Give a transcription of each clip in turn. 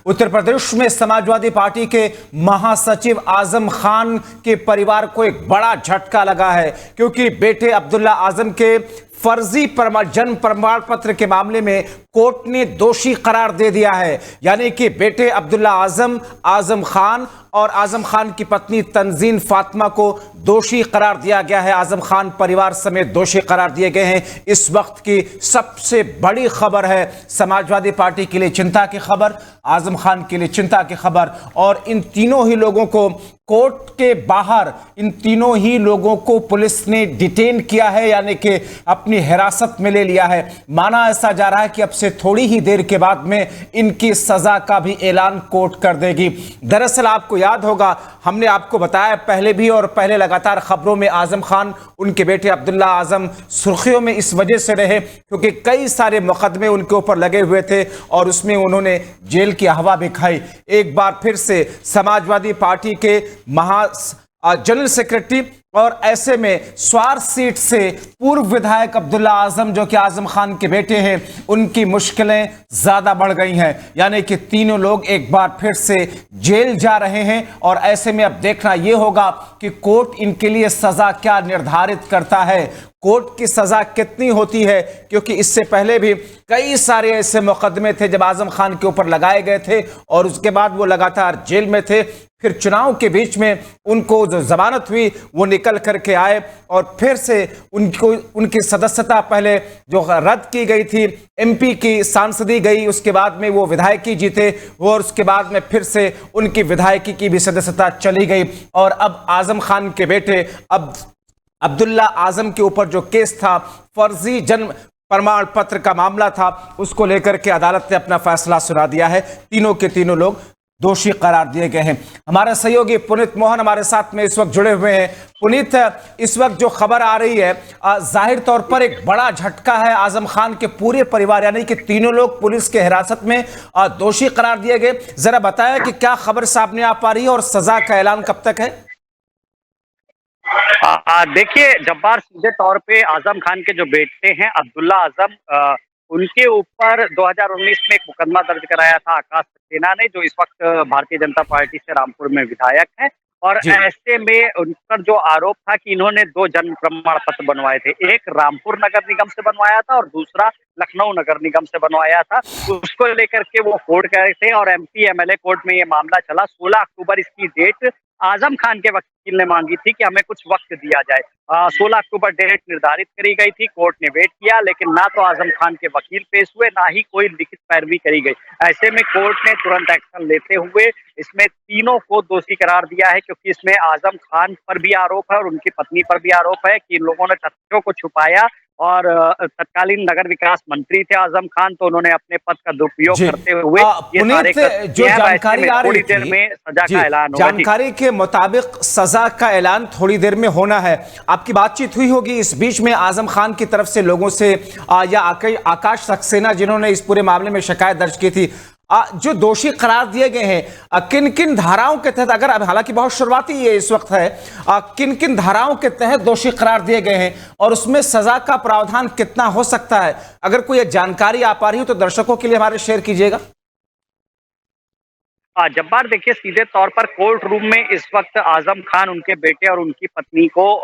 उत्तर प्रदेश में समाजवादी पार्टी के महासचिव आजम खान के परिवार को एक बड़ा झटका लगा है, क्योंकि बेटे अब्दुल्ला आजम के फर्जी जन्म प्रमाण पत्र के मामले में कोर्ट ने दोषी करार दे दिया है। यानी कि बेटे अब्दुल्ला आजम खान और आजम खान की पत्नी तंजीन फातिमा को दोषी करार दिया गया है। आजम खान परिवार समेत दोषी करार दिए गए हैं। इस वक्त की सबसे बड़ी खबर है, समाजवादी पार्टी के लिए चिंता की खबर, आजम खान के लिए चिंता की खबर। और इन तीनों ही लोगों को कोर्ट के बाहर, इन तीनों ही लोगों को पुलिस ने डिटेन किया है, यानी कि अपनी हिरासत में ले लिया है। माना ऐसा जा रहा है कि अब से थोड़ी ही देर के बाद में इनकी सजा का भी ऐलान कोर्ट कर देगी। दरअसल आपको याद होगा, हमने आपको बताया पहले भी और पहले लगातार खबरों में आजम खान, उनके बेटे अब्दुल्ला आजम सुर्खियों में इस वजह से रहे क्योंकि कई सारे मुकदमे उनके ऊपर लगे हुए थे और उसमें उन्होंने जेल की हवा भी खाई। एक बार फिर से समाजवादी पार्टी के जनरल सेक्रेटरी और ऐसे में स्वार सीट से पूर्व विधायक अब्दुल्ला आजम, जो कि आजम खान के बेटे हैं, उनकी मुश्किलें ज्यादा बढ़ गई हैं। यानी कि तीनों लोग एक बार फिर से जेल जा रहे हैं और ऐसे में अब देखना यह होगा कि कोर्ट इनके लिए सजा क्या निर्धारित करता है, कोर्ट की सजा कितनी होती है, क्योंकि इससे पहले भी कई सारे ऐसे मुकदमे थे जब आजम खान के ऊपर लगाए गए थे और उसके बाद वो लगातार जेल में थे। फिर चुनाव के बीच में उनको जो जमानत हुई वो निकल करके आए और फिर से उनकी सदस्यता पहले जो रद्द की गई थी, एमपी की सांसदी गई, उसके बाद में वो विधायकी जीते और उसके बाद में फिर से उनकी विधायकी की भी सदस्यता चली गई। और अब आजम खान के बेटे अब्दुल्ला आजम के ऊपर जो केस था, फर्जी जन्म प्रमाण पत्र का मामला था, उसको लेकर के अदालत ने अपना फैसला सुना दिया है। तीनों के तीनों लोग दोषी करार दिए गए हैं। हमारे सहयोगी पुनीत मोहन हमारे साथ में इस वक्त जुड़े हुए हैं। पुनीत, इस वक्त जो खबर आ रही है, जाहिर तौर पर एक बड़ा झटका है आजम खान के पूरे परिवार, यानी कि तीनों लोग पुलिस के हिरासत में दोषी करार दिए गए। जरा बताया कि क्या खबर सामने आ पा रही है और सजा का ऐलान कब तक है? देखिए जब्बार, सीधे तौर पे आजम खान के जो बेटे हैं अब्दुल्ला आजम, उनके ऊपर 2019 में एक मुकदमा दर्ज कराया था आकाश सक्सेना ने, जो इस वक्त भारतीय जनता पार्टी से रामपुर में विधायक है। और ऐसे में उन पर जो आरोप था कि इन्होंने 2 जन्म प्रमाण पत्र बनवाए थे, एक रामपुर नगर निगम से बनवाया था और दूसरा लखनऊ नगर निगम से बनवाया था। उसको लेकर के वो कोर्ट गए थे और एमपी एमएलए कोर्ट में ये मामला चला। 16 अक्टूबर इसकी डेट आजम खान के वकील ने मांगी थी कि हमें कुछ वक्त दिया जाए। 16 अक्टूबर डेट निर्धारित करी गई थी, कोर्ट ने वेट किया, लेकिन ना तो आजम खान के वकील पेश हुए, ना ही कोई लिखित पैरवी करी गई। ऐसे में कोर्ट ने तुरंत एक्शन लेते हुए इसमें तीनों को दोषी करार दिया है, क्योंकि इसमें आजम खान पर भी आरोप है और उनकी पत्नी पर भी आरोप है कि इन लोगों ने तथ्यों को छुपाया। और तत्कालीन नगर विकास मंत्री थे आजम खान, तो उन्होंने अपने पद का दुरुपयोग करते हुए ये सारे जो जानकारी आ रही देर में सजा का ऐलान होगा। जानकारी के मुताबिक सजा का ऐलान थोड़ी देर में होना है। आपकी बातचीत हुई होगी इस बीच में आजम खान की तरफ से लोगों से, या आकाश सक्सेना जिन्होंने इस पूरे मामले में शिकायत दर्ज की थी, जो दोषी करार दिए गए हैं, किन किन धाराओं के तहत, अगर हालांकि बहुत शुरुआती ये इस वक्त है, किन किन धाराओं के तहत दोषी करार दिए गए हैं और उसमें सजा का प्रावधान कितना हो सकता है? अगर कोई जानकारी आ पा रही हो तो दर्शकों के लिए हमारे शेयर कीजिएगा। जब्बार, देखिए सीधे तौर पर कोर्ट रूम में इस वक्त आजम खान, उनके बेटे और उनकी पत्नी को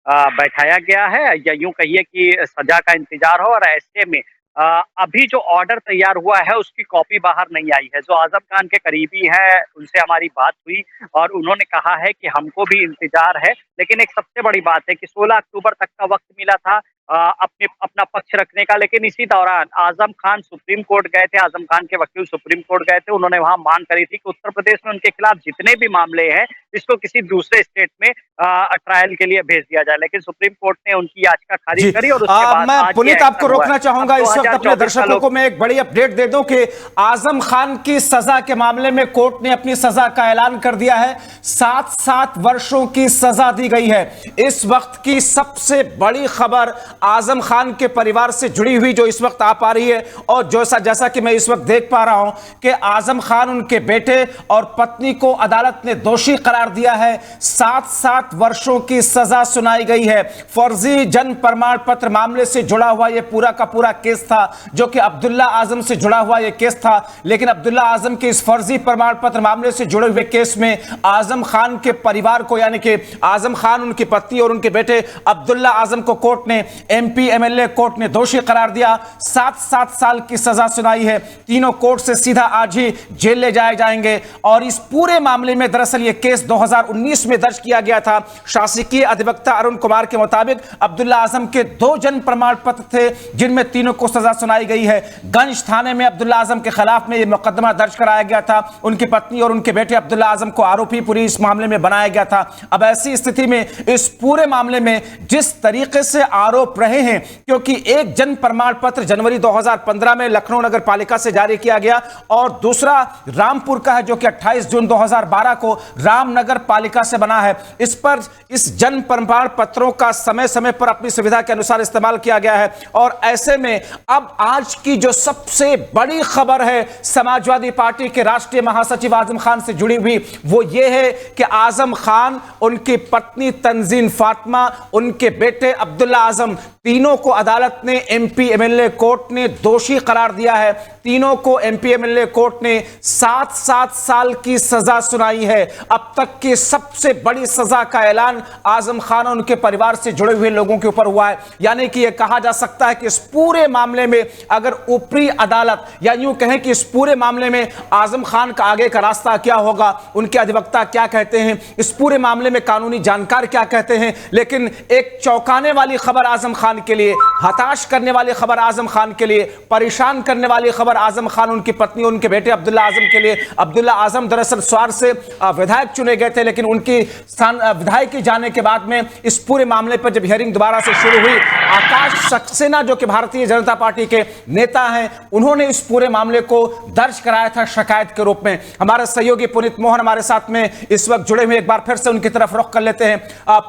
बैठाया गया है, या यूं कहिए कि सजा का इंतजार हो। और ऐसे में अभी जो ऑर्डर तैयार हुआ है उसकी कॉपी बाहर नहीं आई है। जो आजम खान के करीबी हैं उनसे हमारी बात हुई और उन्होंने कहा है कि हमको भी इंतजार है, लेकिन एक सबसे बड़ी बात है कि 16 अक्टूबर तक का वक्त मिला था अपना पक्ष रखने का। लेकिन इसी दौरान आजम खान सुप्रीम कोर्ट गए थे, आजम खान के वकील सुप्रीम कोर्ट गए थे। उन्होंने वहां मांग करी थी कि उत्तर प्रदेश में उनके खिलाफ जितने भी मामले हैं इसको किसी दूसरे स्टेट में ट्रायल के लिए भेज दिया जाए, लेकिन सुप्रीम कोर्ट ने उनकी याचिका खारिज करी। और उसके बाद मैं पुनीत आपको रोकना चाहूंगा इस वक्त, अपने दर्शकों को मैं एक बड़ी अपडेट दे दूं कि आजम खान की सजा के मामले में कोर्ट ने अपनी सजा का ऐलान कर दिया है। 7 वर्षों की सजा दी गई है। इस वक्त की सबसे बड़ी खबर आजम खान के परिवार से जुड़ी हुई जो इस वक्त आ पा रही है, और जैसा जैसा कि मैं इस वक्त देख पा रहा हूं कि आजम खान, उनके बेटे और पत्नी को अदालत ने दोषी करार दिया है। 7-7 वर्षों की सजा सुनाई गई है। फर्जी जन्म प्रमाण पत्र मामले से जुड़ा हुआ यह पूरा का पूरा केस था, जो कि अब्दुल्ला आजम से जुड़ा हुआ यह केस था। लेकिन अब्दुल्ला आजम के इस फर्जी प्रमाण पत्र मामले से जुड़े हुए केस में आजम खान के परिवार को, यानी कि आजम खान, उनकी पत्नी और उनके बेटे अब्दुल्ला आजम को कोर्ट ने, एमपी एमएलए कोर्ट ने दोषी करार दिया। 7-7 साल की सजा सुनाई है। तीनों कोर्ट से सीधा आज ही जेल ले जाए जाएंगे। और इस पूरे मामले में दरअसल यह केस 2019 में दर्ज किया गया था। शासकीय अधिवक्ता अरुण कुमार के मुताबिक अब्दुल्ला आजम के 2 जन्म प्रमाण पत्र थे, जिनमें तीनों को सजा सुनाई गई है। गंज थाने में अब्दुल्ला आजम के खिलाफ में यह मुकदमा दर्ज कराया गया था। उनकी पत्नी और उनके बेटे अब्दुल्ला आजम को आरोपी पूरी इस मामले में बनाया गया था। अब ऐसी स्थिति में इस पूरे मामले में जिस तरीके से आरोप रहे हैं, क्योंकि एक जन्म प्रमाण पत्र जनवरी 2015 में लखनऊ नगर पालिका से जारी किया गया और दूसरा रामपुर का है, जो कि 28 जून 2012 को रामनगर पालिका से बना है। इस जन्म प्रमाण पत्रों का समय समय पर अपनी सुविधा के अनुसार इस्तेमाल किया गया है। और ऐसे में अब आज की जो सबसे बड़ी खबर है समाजवादी पार्टी के राष्ट्रीय महासचिव आजम खान से जुड़ी हुई, वो ये है कि आजम खान, उनकी पत्नी तंजीन फातिमा, उनके बेटे अब्दुल्ला आजम, तीनों को अदालत ने, एमपी एमएलए कोर्ट ने दोषी करार दिया है। तीनों को एमपी एमएलए कोर्ट ने 7-7 साल की सजा सुनाई है। अब तक की सबसे बड़ी सजा का ऐलान आजम खान और उनके परिवार से जुड़े हुए लोगों के ऊपर हुआ है। यानी कि यह कहा जा सकता है कि इस पूरे मामले में अगर ऊपरी अदालत, या यूं कहें कि इस पूरे मामले में आजम खान का आगे का रास्ता क्या होगा, उनके अधिवक्ता क्या कहते हैं, इस पूरे मामले में कानूनी जानकार क्या कहते हैं, लेकिन एक चौंकाने वाली खबर आजम खान के लिए, हताश करने वाली खबर आजम खान के लिए, परेशान करने वाली खबर आजम खान, उनकी पत्नी और उनके बेटे अब्दुल्ला आजम के लिए। अब्दुल्ला आजम दरअसल स्वार से विधायक चुने गए थे, लेकिन उनकी विधायकी जाने के बाद में इस पूरे मामले पर जब हियरिंग दोबारा से शुरू हुई, आकाश सक्सेना जो कि भारतीय जनता पार्टी के नेता हैं, उन्होंने इस पूरे मामले को दर्ज कराया था शिकायत के रूप में। हमारे सहयोगी पुनीत मोहन हमारे साथ में इस वक्त जुड़े हुए, एक बार फिर से उनकी तरफ रुख कर लेते हैं।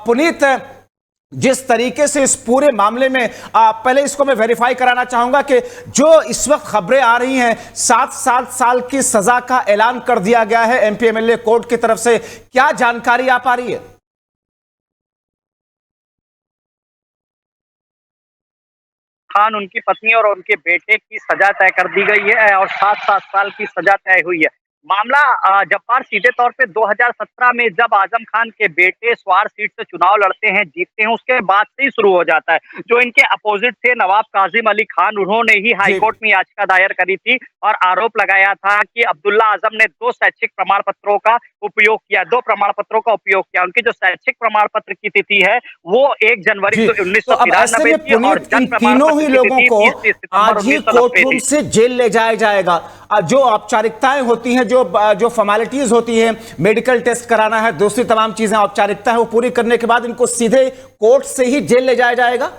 पुनीत, जिस तरीके से इस पूरे मामले में पहले इसको मैं वेरीफाई कराना चाहूंगा कि जो इस वक्त खबरें आ रही हैं, 7-7 साल की सजा का ऐलान कर दिया गया है एमपी एमएलए कोर्ट की तरफ से, क्या जानकारी आ पा रही है? खान, उनकी पत्नी और उनके बेटे की सजा तय कर दी गई है और 7-7 साल की सजा तय हुई है। मामला जब्बार, सीधे तौर पे 2017 में जब आजम खान के बेटे स्वार सीट से चुनाव लड़ते हैं, जीतते हैं, उसके बाद से ही शुरू हो जाता है। जो इनके अपोजिट थे नवाब काजिम अली खान, उन्होंने ही हाईकोर्ट में याचिका दायर करी थी और आरोप लगाया था कि अब्दुल्ला आजम ने 2 शैक्षिक प्रमाण पत्रों का उपयोग किया, 2 प्रमाण पत्रों का उपयोग किया। उनकी जो शैक्षिक प्रमाण पत्र की तिथि है वो 1 जनवरी 1993 की, और तीनों ही लोगों को आज ही कोर्ट रूम से जेल ले जाया जाएगा। जो औपचारिकताएं होती हैं, जो फॉर्मेलिटीज होती हैं, मेडिकल टेस्ट कराना है, दूसरी तमाम चीजें औपचारिकता है, वो पूरी करने के बाद इनको सीधे कोर्ट से ही जेल ले जाया जाएगा।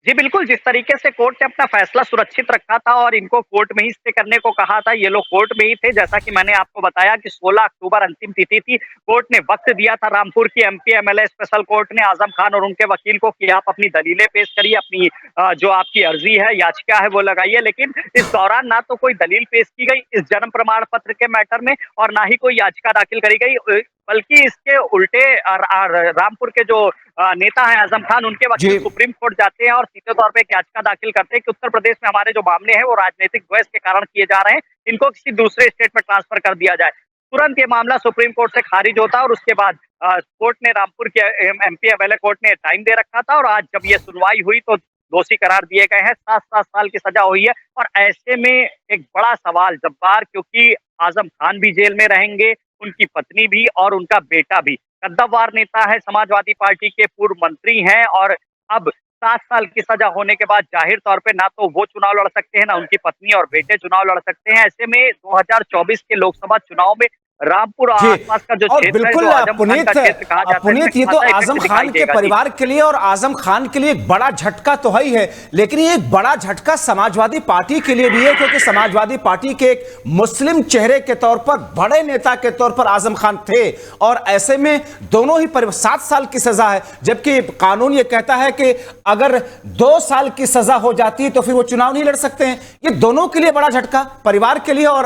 जी बिल्कुल, जिस तरीके से कोर्ट ने अपना फैसला सुरक्षित रखा था और इनको कोर्ट में ही स्टे करने को कहा था, ये लोग कोर्ट में ही थे। जैसा कि मैंने आपको बताया कि 16 अक्टूबर अंतिम तिथि थी। कोर्ट ने वक्त दिया था रामपुर की एमपी एमएलए स्पेशल कोर्ट ने आजम खान और उनके वकील को कि आप अपनी दलीलें पेश करिए, अपनी जो आपकी अर्जी है, याचिका है, वो लगाइए। लेकिन इस दौरान ना तो कोई दलील पेश की गई इस जन्म प्रमाण पत्र के मैटर में और ना ही कोई याचिका दाखिल करी गई, बल्कि इसके उल्टे रामपुर के जो नेता हैं आजम खान, उनके वकील सुप्रीम कोर्ट जाते हैं और सीधे तौर पे एक याचिका दाखिल करते हैं कि उत्तर प्रदेश में हमारे जो मामले हैं वो राजनीतिक द्वेष के कारण किए जा रहे हैं, इनको किसी दूसरे स्टेट में ट्रांसफर कर दिया जाए। तुरंत ये मामला सुप्रीम कोर्ट से खारिज होता है और उसके बाद कोर्ट ने, रामपुर के एमपी एमएलए कोर्ट ने टाइम दे रखा था और आज जब ये सुनवाई हुई तो दोषी करार दिए गए हैं। 7-7 साल की सजा हुई है और ऐसे में एक बड़ा सवाल जब्बार, क्योंकि आजम खान भी जेल में रहेंगे, उनकी पत्नी भी और उनका बेटा भी। कद्दावर नेता है, समाजवादी पार्टी के पूर्व मंत्री हैं और अब 7 साल की सजा होने के बाद जाहिर तौर पे ना तो वो चुनाव लड़ सकते हैं, ना उनकी पत्नी और बेटे चुनाव लड़ सकते हैं। ऐसे में 2024 के लोकसभा चुनाव में रामपुर और जी, आसपास का जो और क्षेत्र है, बिल्कुल जो आजम खान पुनीत, का क्षेत्र कहा जाता है, पुनीत, ये तो खासा आजम इफेक्ट खान दिखाई के देगा। जी। परिवार के लिए और आजम खान के लिए एक बड़ा झटका तो है ही है, लेकिन ये एक बड़ा झटका समाजवादी पार्टी के लिए भी है, क्योंकि समाजवादी पार्टी के एक मुस्लिम चेहरे के तौर पर, बड़े नेता के तौर पर आजम खान थे, और ऐसे में दोनों ही 7 साल की सजा है, जबकि कानून ये कहता है कि अगर 2 साल की सजा हो जाती है तो फिर वो चुनाव नहीं लड़ सकते हैं। ये दोनों के लिए बड़ा झटका, परिवार के लिए और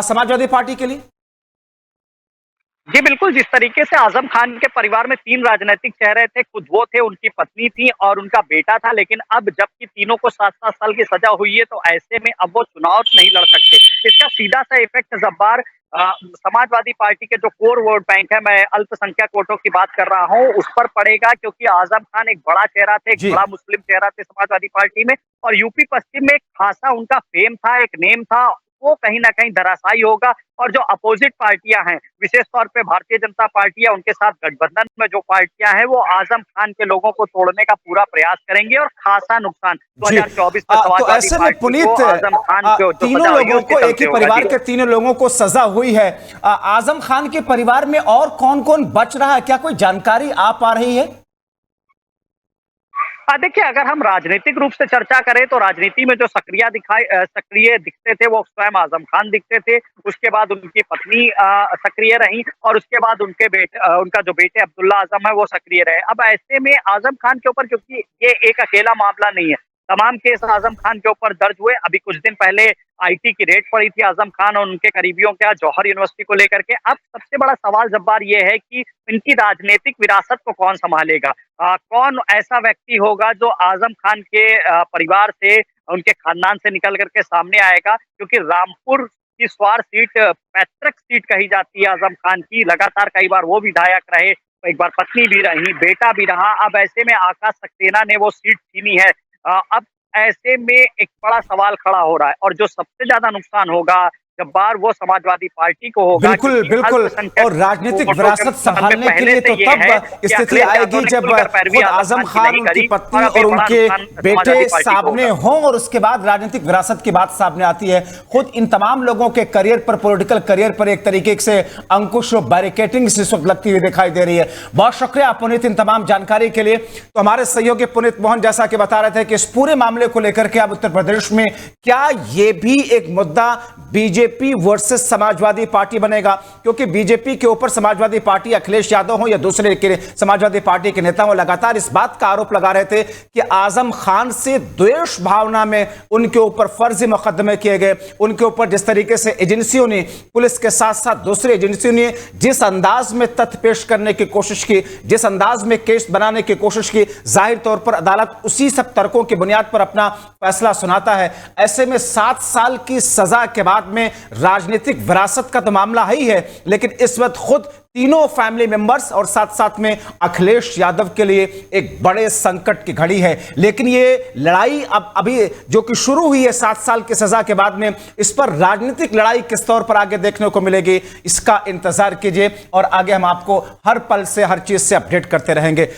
समाजवादी पार्टी के लिए। जी बिल्कुल, जिस तरीके से आजम खान के परिवार में 3 राजनीतिक चेहरे थे, खुद वो थे, उनकी पत्नी थी और उनका बेटा था, लेकिन अब जबकि तीनों को 7-7 साल की सजा हुई है, तो ऐसे में अब वो चुनाव नहीं लड़ सकते। इसका सीधा सा इफेक्ट जब्बार समाजवादी पार्टी के जो कोर वोट बैंक है, मैं अल्पसंख्यक वोटों की बात कर रहा हूँ, उस पर पड़ेगा, क्योंकि आजम खान एक बड़ा चेहरा थे, एक जी। बड़ा मुस्लिम चेहरा थे समाजवादी पार्टी में, और यूपी पश्चिम में एक खासा उनका फेम था, एक नेम था, वो कहीं ना कहीं धराशायी होगा। और जो अपोजिट पार्टियां हैं, विशेष तौर पे भारतीय जनता पार्टी या उनके साथ गठबंधन में जो पार्टियां हैं, वो आजम खान के लोगों को तोड़ने का पूरा प्रयास करेंगे और खासा नुकसान 2024 में तो ऐसे में पुनीत, आजम खान को तीनों लोगों को, एक ही परिवार के तीनों लोगों को सजा हुई है। आजम खान के परिवार में और कौन कौन बच रहा है, क्या कोई जानकारी आ पा रही है? देखिए, अगर हम राजनीतिक रूप से चर्चा करें तो राजनीति में जो सक्रिय दिखते थे वो स्वयं आजम खान दिखते थे। उसके बाद उनकी पत्नी सक्रिय रही और उसके बाद उनका जो बेटे अब्दुल्ला आजम है वो सक्रिय रहे। अब ऐसे में आजम खान के ऊपर, क्योंकि ये एक अकेला मामला नहीं है, तमाम केस आजम खान के ऊपर दर्ज हुए। अभी कुछ दिन पहले आईटी की रेड पड़ी थी आजम खान और उनके करीबियों के जौहर यूनिवर्सिटी को लेकर के। अब सबसे बड़ा सवाल जब्बार ये है कि इनकी राजनीतिक विरासत को कौन संभालेगा? कौन ऐसा व्यक्ति होगा जो आजम खान के परिवार से, उनके खानदान से निकल करके सामने आएगा? क्योंकि रामपुर की स्वार सीट पैतृक सीट कही जाती है आजम खान की, लगातार कई बार वो विधायक रहे, एक बार पत्नी भी रही, बेटा भी रहा। अब ऐसे में आकाश सक्सेना ने वो सीट छीनी है। अब ऐसे में एक बड़ा सवाल खड़ा हो रहा है और जो सबसे ज्यादा नुकसान होगा जब्बार, वो समाजवादी पार्टी को होगा। बिल्कुल बिल्कुल, और राजनीतिक विरासत संभालने के लिए तो तब स्थिति आएगी जब खुद आजम खान, उनकी पत्नी और उनके बेटे सामने हों, और उसके बाद राजनीतिक विरासत की बात सामने आती है। खुद इन तमाम लोगों के करियर पर, पॉलिटिकल करियर पर एक तरीके से अंकुश और बैरिकेटिंग इस वक्त लगती हुई दिखाई दे रही है। बहुत शुक्रिया पुनीत इन तमाम जानकारी के लिए। तो हमारे सहयोगी पुनीत मोहन जैसा कि बता रहे थे कि इस पूरे मामले को लेकर के अब उत्तर प्रदेश में क्या ये भी एक मुद्दा बीजेपी वर्सेस समाजवादी पार्टी बनेगा, क्योंकि बीजेपी के ऊपर समाजवादी पार्टी, अखिलेश यादव हो या दूसरे के समाजवादी पार्टी के नेता हो, लगातार इस बात का आरोप लगा रहे थे कि आजम खान से द्वेष भावना में उनके ऊपर फर्जी मुकदमे किए गए। उनके ऊपर जिस तरीके से एजेंसियों ने, पुलिस के साथ साथ दूसरी एजेंसियों ने जिस अंदाज में तथ्य पेश करने की कोशिश की, जिस अंदाज में केस बनाने की कोशिश की, जाहिर तौर पर अदालत उसी सब तर्कों की बुनियाद पर अपना फैसला सुनाता है। ऐसे में 7 साल की सजा के बाद में राजनीतिक विरासत का तो मामला ही है, लेकिन इस वक्त खुद तीनों फैमिली मेंबर्स और साथ साथ में अखिलेश यादव के लिए एक बड़े संकट की घड़ी है। लेकिन ये लड़ाई अब अभी जो कि शुरू हुई है 7 साल की सजा के बाद में, इस पर राजनीतिक लड़ाई किस तौर पर आगे देखने को मिलेगी, इसका इंतजार कीजिए और आगे हम आपको हर पल से, हर चीज से अपडेट करते रहेंगे।